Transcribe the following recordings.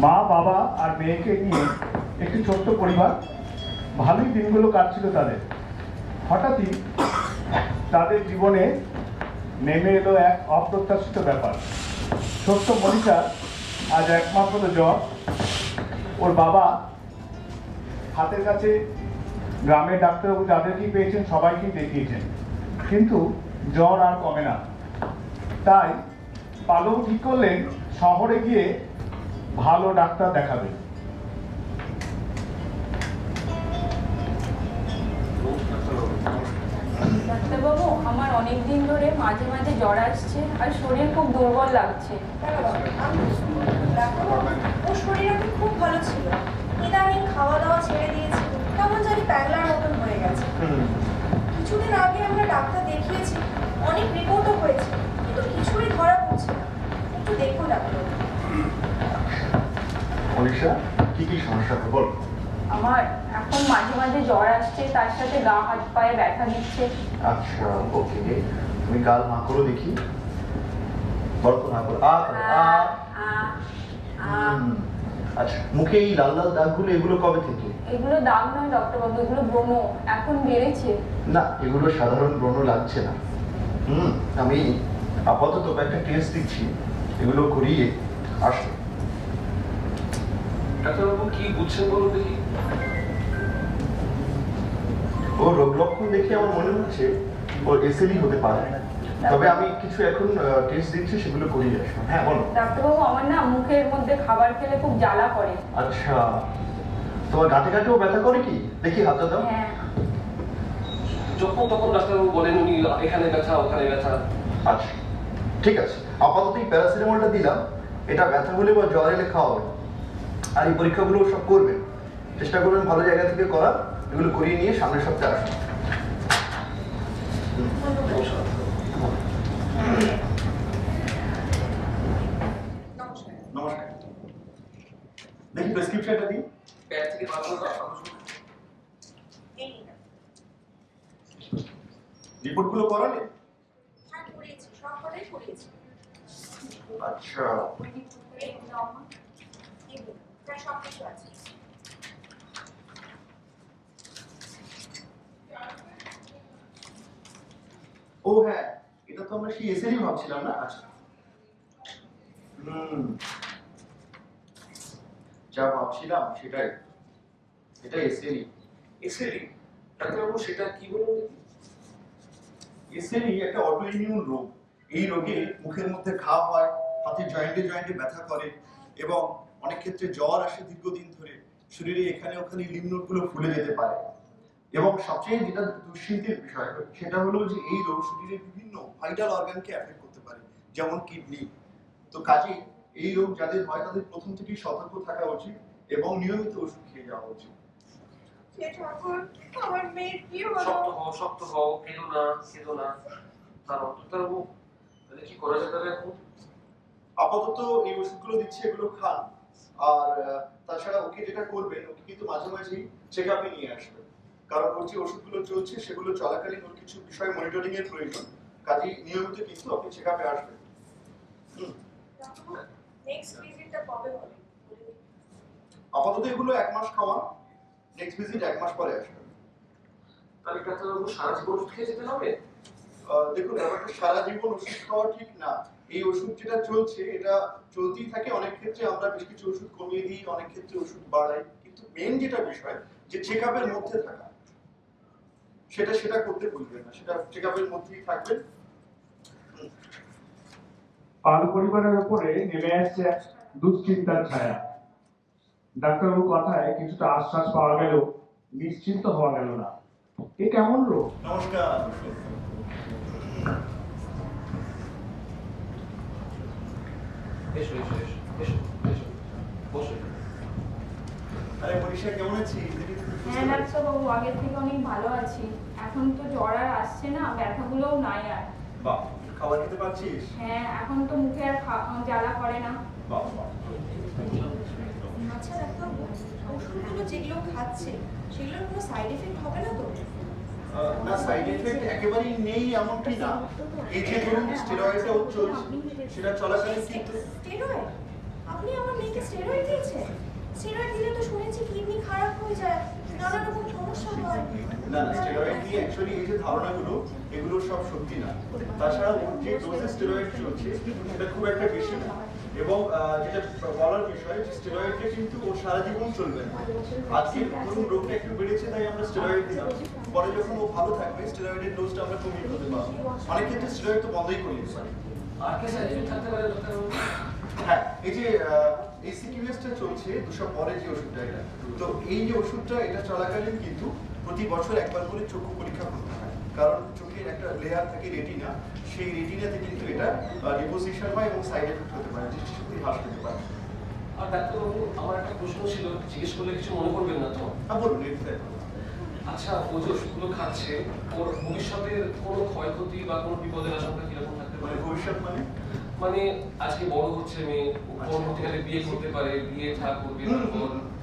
মা, বাবা আর মেয়েকে নিয়ে একটি ছোট্ট পরিবার। ভালোই দিনগুলো কাটছিল তাদের। হঠাৎই তাদের জীবনে নেমে এলো এক অপ্রত্যাশিত ব্যাপার। ছোট্ট মনীষা আজ একমাত্র জ্বর। ওর বাবা হাতের কাছে গ্রামের ডাক্তারবাবু যাদেরকেই পেয়েছেন সবাইকেই দেখিয়েছেন, কিন্তু জ্বর আর কমে না। তাই পালক ঠিক করলেন শহরে গিয়ে ভালো ডাক্তার দেখাবে। ডাক্তারবাবু, আমার অনেক দিন ধরে মাঝে মাঝে জ্বর আসছে আর শরীর খুব দুর্বল লাগছে। ওর শরীর এখন খুব ভালো ছিল, ইদানিং খাওয়া দাওয়া ছেড়ে দিয়েছে, কেমন জানি প্যাগলার মতন হয়ে গেছে। কিছুদিন আগে আমরা ডাক্তার দেখিয়েছি, অনেক রিপোর্টও হয়েছে, কিন্তু কিছুই ধরা পড়ছে না। একটু দেখুন ডাক্তার। মনীষা, কি কি সমস্যা বল? আমার এখন মাঝে মাঝে জ্বর আসছে, তার সাথে গা হাত পায়ে ব্যথা দিচ্ছে। আচ্ছা, ওকে, তুমি গাল না করো দেখি। বল তো, না করো। আচ্ছা, মুখে এই লাল লাল দাগগুলো, এগুলো কবে থেকে? এগুলো দাগ নয় ডক্টরবাবু, এগুলো ব্রণ, এখন বেড়েছে। না, এগুলো সাধারণ ব্রণ লাগছে না। আমি আপাতত একটা টেস্ট দিচ্ছি, এগুলো করিয়ে আসো। ডাক্তারবাবু কি বুঝছেন বলো দেখি। ও রোগ লক্ষণ দেখে আমার মনে হচ্ছে ওর এসএলই হতে পারে, তবে আমি কিছু এখন টেস্ট দিচ্ছি, সেগুলো করিয়ে আসবো। হ্যাঁ বলো। ডাক্তারবাবু, আমার না মুখের মধ্যে খাবার খেলে খুব জ্বালা করে। আচ্ছা, তোমার গাঁটে গাঁটেও ব্যথা করে কি? দেখি হাতটা দাও। হ্যাঁ। যখন তখন ডাক্তারবাবু বলেন উনি এখানে ব্যথা ওখানে ব্যথা। আচ্ছা, ঠিক আছে, আপাতত এই প্যারাসিটামলটা দিলাম, এটা ব্যথা হলে বা জ্বর এলে খাওয়াবে। আর এই পরীক্ষাগুলো সব করবেন, চেষ্টা করবেন ভালো জায়গা থেকে করার। এগুলো করিয়ে নিয়ে সামনের সপ্তাহে আসুন। নমস্কার, দেখি প্রেসক্রিপশনটা দিই। প্যাড থেকে রিপোর্টগুলো করালে? হ্যাঁ, করিয়েছি, সব কটাই করিয়েছি। আচ্ছা, প্রায় সব কিছু আছে। ও হ্যাঁ, এটা তো আমরা সেই এসএলই ভাবছিলাম না। আচ্ছা, যা ভাবছিলাম সেটাই, এটা এসএলই। এসএলই? ডাক্তারবাবু সেটা কি বলুন দেখি। এসএলই একটা অটোইমিউন রোগ। এই রোগে মুখের মধ্যে ঘা হয়, হাতের জয়েন্টে জয়েন্টে ব্যথা করে, এবং অনেক ক্ষেত্রে জ্বর আসে দীর্ঘদিন ধরে। শরীরে এখানে ওখানে লিম্ফ নোডগুলো ফুলে যেতে পারে, এবং সবচেয়ে যেটা দুশ্চিন্তের বিষয় সেটা হলো যে এই রোগ শরীরের বিভিন্ন ভাইটাল অর্গানকে এফেক্ট করতে পারে, যেমন কিডনি। তো কাজে এই রোগ যাদের হয় তাদের প্রথম থেকেই সতর্ক থাকা উচিত এবং নিয়মিত ওষুধ খেয়ে যাওয়া উচিত। আমার মেয়ের কি হলো? শক্ত হও, কেঁদো না। ডাক্তারবাবু তাহলে কি করা যায় তাহলে এখন? আপাতত এই ওষুধগুলো দিচ্ছি, এগুলো খান। আর তাছাড়া ওকে যেটা করবেন, ওকে কিন্তু মাঝে মাঝেই চেক আপে নিয়ে আসবেন, কারণ ওর যে ওষুধগুলো চলছে সেগুলো চলাকালীন ওর কিছু বিষয় মনিটরিং এর প্রয়োজন। কাজেই নিয়মিত কিন্তু আপনি চেক আপে আসবেন। নেক্সট ভিজিটটা কবে হবে? আপাতত এগুলো 1 মাস খাওয়া, নেক্সট ভিজিট 1 মাস পরে আসবেন। তাহলে ডাক্তারবাবু সারা জীবন ওষুধ খেয়ে যেতে হবে? দেখুন, ব্যাপারটা সারা জীবন ওষুধ খাওয়া ঠিক না। এই ওষুধ যেটা চলছে এটা চলতেই থাকে। অনেক ক্ষেত্রে আমরা বেশ কিছু ওষুধ কমিয়ে দিই, অনেক ক্ষেত্রে ওষুধ বাড়াই, কিন্তু মেন যেটা বিষয় যে চেক আপের মধ্যে থাকা, সেটা করতে ভুলবেন না, সেটা চেক আপের মধ্যেই থাকবেন। পাল পরিবারের উপরে নেমে আসছে দুশ্চিন্তার ছায়া। ডাক্তারবাবুর কথায় কিছুটা আশ্বাস পাওয়া গেল, নিশ্চিন্ত হওয়া গেল না। এ কেমন রোগ? নমস্কার। এসো বসো। আরে মনীষা, কেমন আছিস? হ্যাঁ ডাক্তারবাবু, আগের থেকে অনেক ভালো আছি। এখন তো জ্বর আর আসছে না, ব্যথাগুলোও নাই আর। বাহ, খাবার খেতে পাচ্ছিস? হ্যাঁ, এখন তো মুখে আর জ্বালা করে না। বাহ বাহ। আচ্ছা ডাক্তারবাবু, ওষুধগুলো যেগুলো খাচ্ছে সেগুলোর কোনো সাইড এফেক্ট হবে না তো? না, সাইড এফেক্ট একেবারেই নেই এমনটি না। এই যে ধরুন স্টেরয়েডটা চলছে, সেটা চলাকালীন কিন্তু স্টেরয়েড? আপনি আমার মেয়েকে স্টেরয়েড দিয়েছেন? স্টেরয়েড দিলে তো শুনেছি কিডনি খারাপ হয়ে যায়, নানা রকম সমস্যা হয়। না না, স্টেরয়েড নিয়ে অ্যাকচুয়ালি এই যে ধারণাগুলো, এগুলো সব সত্যি না। তাছাড়া ওর যে ডোজে স্টেরয়েড চলছে সেটা খুব একটা বেশি না, এবং যেটা বলার বিষয় যে স্টেরয়েডটা কিন্তু ওর সারা জীবন চলবে না। আজকে ধরুন রোগটা একটু বেড়েছে তাই আমরা স্টেরয়েড দিলাম, পরে যখন ও ভালো থাকবে স্টেরয়েডের ডোজটা আমরা কমিয়ে ফেলতে পারবো। অনেক ক্ষেত্রে স্টেরয়েড তো বন্ধই করে দিতে পারি। আর কি সাইড এফেক্ট থাকতে পারে ডাক্তারবাবু? হ্যাঁ, এই যে এসিকিউএসটা চলছে 200 পরে যে ওষুধটা, এটা তো এই যে ওষুধটা এটা চলাকালীন কিন্তু প্রতি বছর একবার করে চক্ষু পরীক্ষা করতে হয়, কারণ চোখের একটা লেয়ার থাকে রেটিনা, সেই রেটিনাতে কিন্তু এটা ডিপোজিশন হয় এবং সাইড এফেক্ট হতে পারে, দৃষ্টিশক্তি হ্রাস পেতে পারে। আর ডাক্তারবাবু আমার একটা প্রশ্ন ছিল, জিজ্ঞেস করলে কিছু মনে করবেন না তো? হ্যাঁ বলুন, নির্দ্বিধায় বলুন। আচ্ছা, ও যে ওষুধগুলো খাচ্ছে ওর ভবিষ্যতের কোনো ক্ষয়ক্ষতি বা কোনো বিপদের আশঙ্কা কিরকম থাকতে মানে পারে? ভবিষ্যৎ মানে আজকে বড় হচ্ছে মেয়ে, পরবর্তীকালে বিয়ে করতে পারে, বিয়ে থা করবে,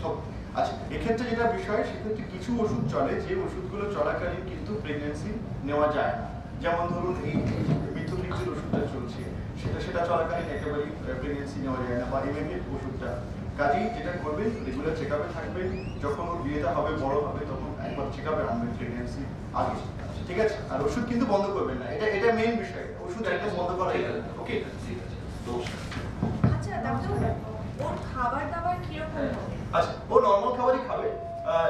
তারপর আচ্ছা, এক্ষেত্রে যেটা বিষয়, সেক্ষেত্রে কিছু ওষুধ চলে যে ওষুধগুলো চলাকালীন কিন্তু প্রেগন্যান্সি নেওয়া যায় না। যেমন ধরুন এই মিথোট্রিক্সের ওষুধটা চলছে, সেটা চলাকালীন একেবারেই প্রেগন্যান্সি নেওয়া যায় না, বা এমএনএ ওষুধটা। কাজেই যেটা করবেন, রেগুলার চেক আপে থাকবেন, যখন ওর বিয়েটা হবে, বড় হবে, তখন একবার চেক আপে আনবেন প্রেগন্যান্সি আগে, ঠিক আছে? আর ওষুধ কিন্তু বন্ধ করবেন না, এটা মেইন বিষয়, ওষুধ একদম বন্ধ করা যাবে না। ওকে, ঠিক আছে, নমস্কার। আচ্ছা ডাক্তার, ওর খাবার দাবার কিরকম হবে? আচ্ছা, ও নর্মাল খাবারই খাবে,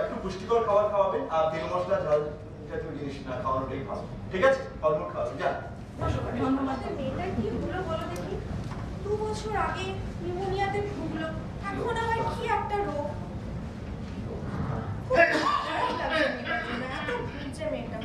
একটু পুষ্টিকর খাবার খাওয়াবেন, আর তেল মশলা ঝাল জাতীয় জিনিস না খাওয়ানোটাই ভালো, ঠিক আছে? ফলমূল খাওয়াবেন, যান। ধন্যবাদ। মেয়েটার কি হলো বলো দেখি? 2 বছর আগে নিউমোনিয়াতে ভুগলো, এখন আবার কি একটা রোগ। খুব খারাপ লাগছে মেয়েটার জন্য, এত ভুগছে মেয়েটা।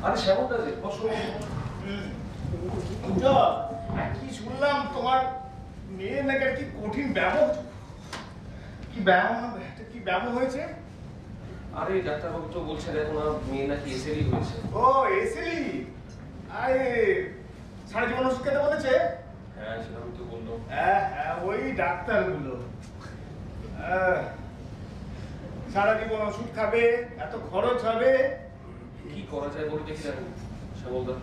আরে শ্যামলদা যে বসো। কি শুনলাম তোমার মেয়ে নাকি আর কি কঠিন ব্যায়াম হয়েছে? আরে ডাক্তারবাবু তো বলছেন এখন আর মেয়ে নাকি এসএলই হয়েছে। ও এসএলই, আরে সারা জীবন ওষুধ খেতে বলেছে? হ্যাঁ, সেটা আমি তো বললাম। হ্যাঁ হ্যাঁ, ওই ডাক্তারগুলো সারা জীবন ওষুধ খাবে, এত খরচ হবে। কি করা যায় বলে দেখি আমি শ্যামলদা।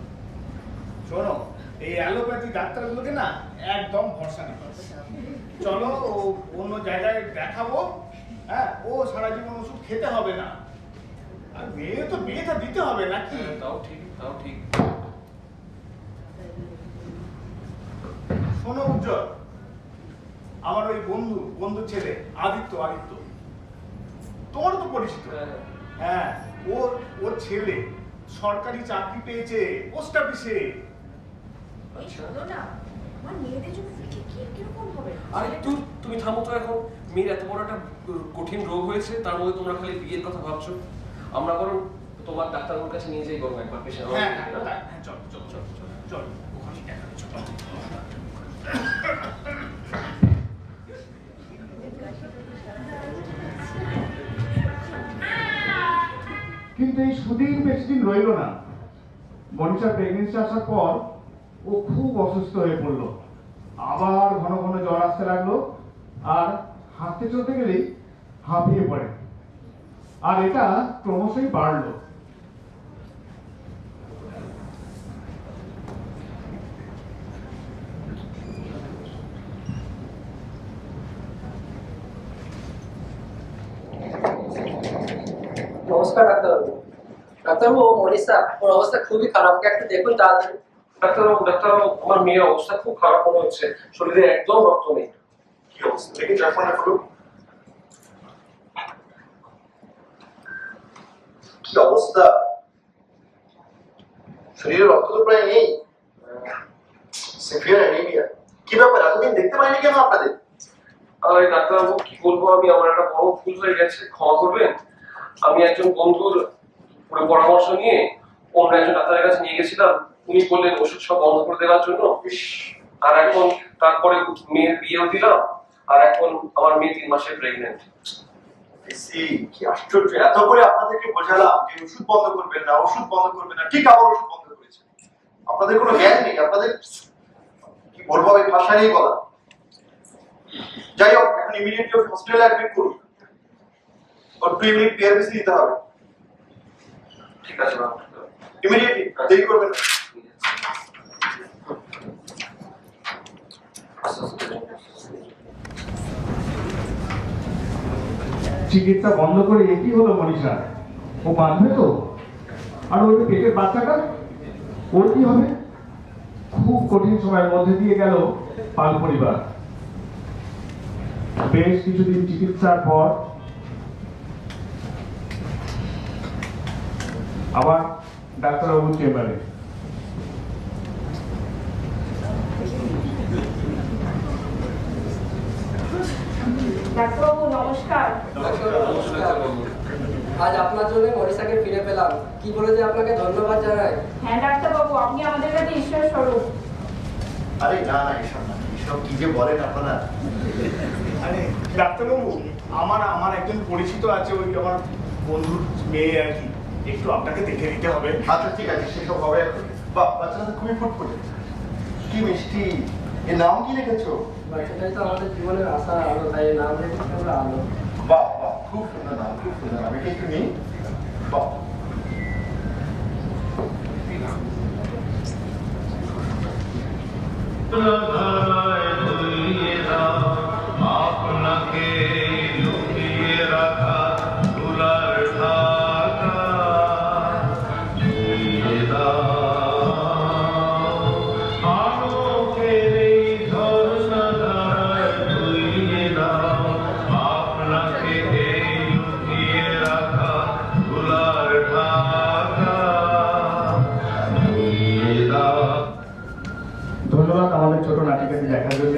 শোনো, এই অ্যালোপ্যাথি ডাক্তারগুলোকে না একদম ভরসা নেই। চলো ও অন্য জায়গায় দেখাবো। হ্যাঁ, ও সারা জীবন ওষুধ খেতে হবে না, আর বিয়েটা দিতে হবে নাকি? হ্যাঁ, তাও ঠিক, তাও ঠিক। শোনো উজ্জ্বল, আমার ওই বন্ধু ছেলে আদিত্য, তোমারও তো পরিচিত। হ্যাঁ, হ্যাঁ, ওর ছেলে সরকারি চাকরি পেয়েছে পোস্ট অফিসে। এই শোনো না, আমার মেয়েদের জন্য ঠিক কিরকম হবে? আরে তুমি থামো তো এখন। মেয়ের এত বড় একটা কঠিন রোগ হয়েছে, তার মধ্যে তোমরা খালি বিয়ের কথা ভাবছো। আমরা বরং তোমার ডাক্তারবাবুর কাছে নিয়ে যাই বরং একবার পেশেন্ট। হ্যাঁ চল ওখানে দেখাবে, চল। কিন্তু এই সুদীর বেশি দিন রইল না। মনীষার প্রেগনেন্সি আসার পর ও খুব অসুস্থ হয়ে পড়লো, আবার ঘন ঘন জ্বর আসতে লাগলো, আর হাঁটতে চলতে গেলেই হাঁপিয়ে পড়ে, আর এটা ক্রমশই বাড়লো। নমস্কার ডাক্তারবাবু। ডাক্তারবাবু, মনীষা ওর অবস্থা খুবই খারাপ, একটু দেখুন তাড়াতাড়ি। ডাক্তারবাবু আমার মেয়ের অবস্থা খুব খারাপ মনে হচ্ছে, শরীরে একদম রক্ত নেই। কি অবস্থা দেখে চশমাটা খুলুন। কি অবস্থা, শরীরে রক্ত তো প্রায় নেই, সিভিয়ার অ্যানিমিয়া। কি ব্যাপার, এতদিন দেখতে পাইনি কেন আপনাদের? আরে ডাক্তারবাবু কি বলবো, আমি আমার একটা বড় ভুল হয়ে গেছে, ক্ষমা করবেন। আমি একজন বন্ধুর পরামর্শ নিয়ে অন্য একজন ডাক্তারের কাছে নিয়ে গেছিলাম, উনি বললেন ওষুধ সব বন্ধ করে দেওয়ার জন্য। আর এখন তারপরে মেয়ের বিয়েও দিলাম, আর এখন আমার মেয়ে 3 মাসের প্রেগনেন্ট। কি আশ্চর্য, এত করে আপনাদেরকে বোঝালাম যে ওষুধ বন্ধ করবেন না, ঠিক আবার ওষুধ বন্ধ করেছে। আপনাদের কোনো জ্ঞান নেই, আপনাদের কি বলবো, এই ভাষা নেই বলা। যাই হোক, এখন ইমিডিয়েটলি হসপিটালে অ্যাডমিট করুন, ওর 2 ইউনিট পিআরবিসি দিতে হবে। ঠিক আছে ডাক্তার। ইমিডিয়েটলি, দেরি করবেন না। চিকিৎসা বন্ধ করে একই হলো মনীষা, ও বাঁধবে তো? আর ওই যে পেটের বাচ্চাটা, ওর কি হবে? খুব কঠিন সময়ের মধ্যে দিয়ে গেল পাল পরিবার। বেশ কিছুদিন চিকিৎসার পর আবার ডাক্তারবাবুর চেম্বারে। ডাক্তারবাবু নমস্কার। আজ আপনার জন্য মনীষাকে ফিরে পেলাম, কি বলে যে আপনাকে ধন্যবাদ জানাই। হ্যাঁ ডাক্তারবাবু, আপনি আমাদের কাছে ঈশ্বর স্বরূপ। আরে না না, এসব কি যে বলেন আপনারা। আরে ডাক্তারবাবু, আমার একজন পরিচিত আছে, ওই আমার বন্ধুর মেয়ে আর কি, একটু আপনাকে দেখে নিতে হবে। আচ্ছা ঠিক আছে, সেসব হবে এখন। বাহ, বাচ্চাটা তো খুবই ফুটফুটে, কি মিষ্টি। এর নাম কি রেখেছো? বাচ্চাটাই তো আমাদের জীবনের আশা আলো, তাই নাম রেখেছি আমরা আলো। বাহ বাহ, খুব সুন্দর নাম, খুব সুন্দর নাম। এটা একটু নিই। বাহ, আপনাকে লুকিয়ে রাখা তুলার ঢাকা ধুইয়ে দাও, আলোকের এই ঝর্ণাধারায় ধুইয়ে দাও, আপনাকে এই লুকিয়ে রাখা তুলার ঢাকা ধুইয়ে দাও। ধন্যবাদ আমাদের ছোট নাটিকাটি দেখার জন্য।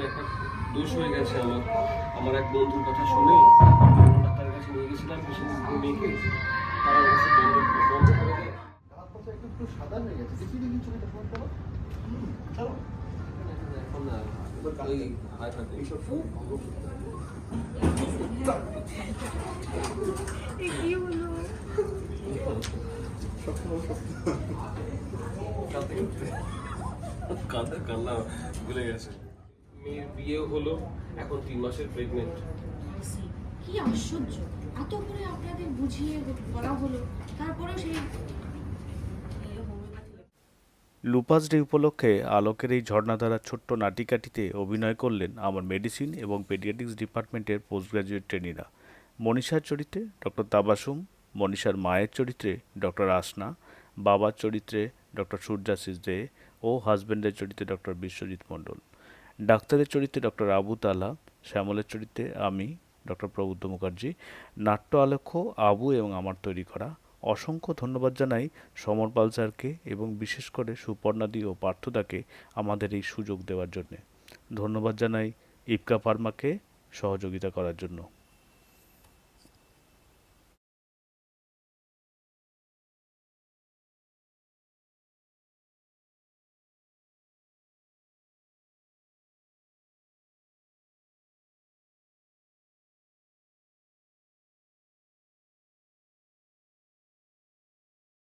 একটা দোষ হয়ে গেছে আমার এক বন্ধুর কথা শুনে ডাক্তারের কাছে নিয়ে গেছিলাম পেশেন্ট মেয়েকে, তারা ওষুধ বন্ধ করে দিয়ে একটু সাদা হয়ে গেছে, দেখি দেখি চোখে ফোন করো। চলো এখন না ওই হাই থাকে এইসব কান্না ভুলে গেছে। মেয়ের বিয়ে হলো, এখন 3 মাসের প্রেগনেন্ট। কি আশ্চর্য, এত করে আপনাদের বুঝিয়ে বলা হলো, তারপরেও সেই লুপাস ডে উপলক্ষে আলোকের এই ঝর্ণাধারা ছোট্ট নাটিকাটিতে অভিনয় করলেন আমার মেডিসিন এবং পেডিয়াট্রিক্স ডিপার্টমেন্টের পোস্ট গ্রাজুয়েট ট্রেনিরা। মনীষার চরিত্রে ডক্টর তাবাসুম, মনীষার মায়ের চরিত্রে ডক্টর আসনা, বাবার চরিত্রে ডক্টর সূর্যাশিস দে ও হাজব্যান্ডের চরিত্রে ডক্টর বিশ্বজিৎ মণ্ডল। ডাক্তারের চরিত্রে ডক্টর আবু তালা, শ্যামলের চরিত্রে আমি ডক্টর প্রবুদ্ধ মুখার্জি। নাট্য আলেখ্য আবু এবং আমার তৈরি করা। অসংখ্য ধন্যবাদ জানাই সমর পাল স্যারকে এবং বিশেষ করে সুপর্ণাদি ও পার্থদাকে আমাদের এই সুযোগ দেওয়ার জন্যে। ধন্যবাদ জানাই ইপকা ফার্মাকে সহযোগিতা করার জন্য।